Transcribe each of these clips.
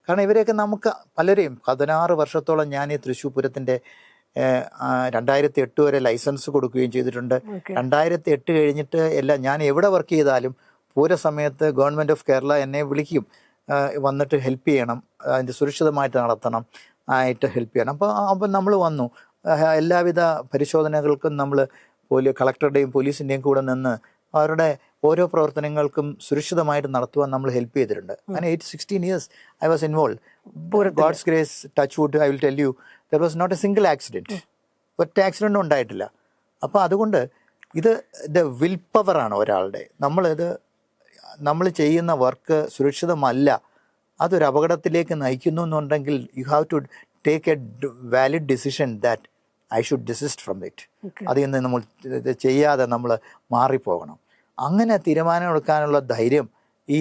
കാരണം ഇവരെയൊക്കെ നമുക്ക് പലരെയും 16 വർഷത്തോളം ഞാൻ ഈ തൃശ്ശൂർ പൂരത്തിൻ്റെ 2008 വരെ ലൈസൻസ് കൊടുക്കുകയും ചെയ്തിട്ടുണ്ട്. 2008 കഴിഞ്ഞിട്ട് എല്ലാം ഞാൻ എവിടെ വർക്ക് ചെയ്താലും പൂര സമയത്ത് ഗവൺമെൻറ് ഓഫ് കേരള എന്നെ വിളിക്കും, വന്നിട്ട് ഹെൽപ്പ് ചെയ്യണം, അതിൻ്റെ സുരക്ഷിതമായിട്ട് നടത്തണം ആയിട്ട് ഹെൽപ്പ് ചെയ്യണം. അപ്പം നമ്മൾ വന്നു, എല്ലാവിധ പരിശോധനകൾക്കും നമ്മൾ കളക്ടറുടെയും പോലീസിൻ്റെയും കൂടെ നിന്ന് അവരുടെ ഓരോ പ്രവർത്തനങ്ങൾക്കും സുരക്ഷിതമായിട്ട് നടത്തുവാൻ നമ്മൾ ഹെൽപ്പ് ചെയ്തിട്ടുണ്ട്. അങ്ങനെ 16 years I was involved. God's grace, touch wood, I will tell you, there was not a single accident. ഒറ്റ ആക്സിഡൻറ്റും ഉണ്ടായിട്ടില്ല. അപ്പോൾ അതുകൊണ്ട് ഇത് വിൽ പവറാണ് ഒരാളുടെ. നമ്മൾ ചെയ്യുന്ന വർക്ക് സുരക്ഷിതമല്ല, അതൊരു അപകടത്തിലേക്ക് നയിക്കുന്നു എന്നുണ്ടെങ്കിൽ you have to take a valid decision that I should desist from it. അതിൽ നിന്ന് നമ്മൾ ചെയ്യാതെ നമ്മൾ മാറിപ്പോകണം. അങ്ങനെ തീരുമാനമെടുക്കാനുള്ള ധൈര്യം ഈ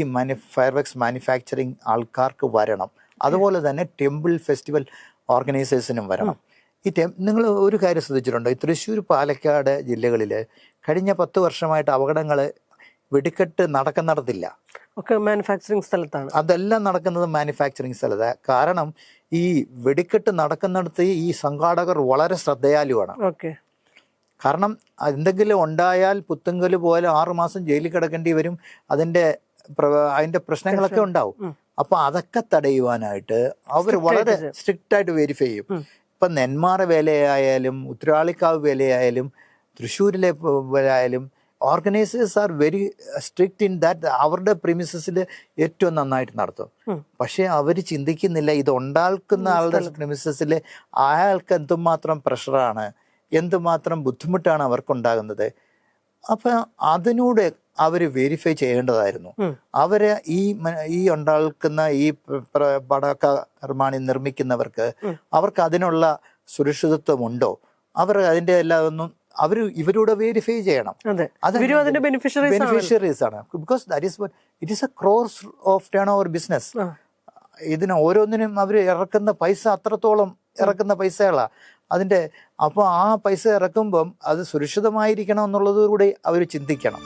ഫയർവർക്സ് മാനുഫാക്ചറിങ് ആൾക്കാർക്ക് വരണം. അതുപോലെ തന്നെ ടെമ്പിൾ ഫെസ്റ്റിവൽ ഓർഗനൈസേഴ്സിനും വരണം. നിങ്ങൾ ഒരു കാര്യം ശ്രദ്ധിച്ചിട്ടുണ്ടോ? ഈ തൃശ്ശൂർ, പാലക്കാട് ജില്ലകളിൽ കഴിഞ്ഞ 10 വർഷമായിട്ട് അപകടങ്ങൾ വെടിക്കെട്ട് നടക്കുന്നിടത്തില്ല, ഒക്കെ മാനുഫാക്ചറിങ് സ്ഥലത്താണ്. അതെല്ലാം നടക്കുന്നത് മാനുഫാക്ചറിങ് സ്ഥലത്താണ്. കാരണം ഈ വെടിക്കെട്ട് നടക്കുന്നിടത്ത് ഈ സംഘാടകർ വളരെ ശ്രദ്ധയാലുവാണ്. കാരണം എന്തെങ്കിലും ഉണ്ടായാൽ പുത്തുങ്കല് പോലെ 6 മാസം ജയിലിൽ കിടക്കേണ്ടി വരും. അതിൻ്റെ പ്രശ്നങ്ങളൊക്കെ ഉണ്ടാവും. അപ്പൊ അതൊക്കെ തടയുവാനായിട്ട് അവർ വളരെ സ്ട്രിക്റ്റ് ആയിട്ട് വെരിഫൈ ചെയ്യും. ഇപ്പം നെന്മാറ വേലയായാലും ഉത്രാളിക്കാവ് വേലയായാലും തൃശ്ശൂരിലെ വേലയായാലും organisers are very strict in that. അവരുടെ പ്രിമിസസിൽ ഏറ്റവും നന്നായിട്ട് നടത്തും. പക്ഷെ അവർ ചിന്തിക്കുന്നില്ല ഇത് ഉണ്ടാക്കുന്ന ആളുടെ പ്രിമിസസിൽ അയാൾക്ക് എന്തുമാത്രം പ്രഷറാണ്, എന്തുമാത്രം ബുദ്ധിമുട്ടാണ് അവർക്കുണ്ടാകുന്നത്. അപ്പം അതിനൂടെ അവർ വെരിഫൈ ചെയ്യേണ്ടതായിരുന്നു. അവര് ഈ ഉണ്ടാക്കുന്ന ഈ പടക്ക നിർമ്മിക്കുന്നവർക്ക് അവർക്ക് അതിനുള്ള സുരക്ഷിതത്വമുണ്ടോ, അവർ അതിൻ്റെ എല്ലാം ഒന്നും ഇവരൂടെ വെരിഫൈ ചെയ്യണം. ബെനിഫിഷ്യറീസ് ആണ്. Because it is A crores of turn over business. ഇതിന് ഓരോന്നിനും അവർ ഇറക്കുന്ന പൈസ അത്രത്തോളം ഇറക്കുന്ന പൈസകളാണ് അതിൻ്റെ. അപ്പോൾ ആ പൈസ ഇറക്കുമ്പം അത് സുരക്ഷിതമായിരിക്കണം എന്നുള്ളതുകൂടി അവർ ചിന്തിക്കണം.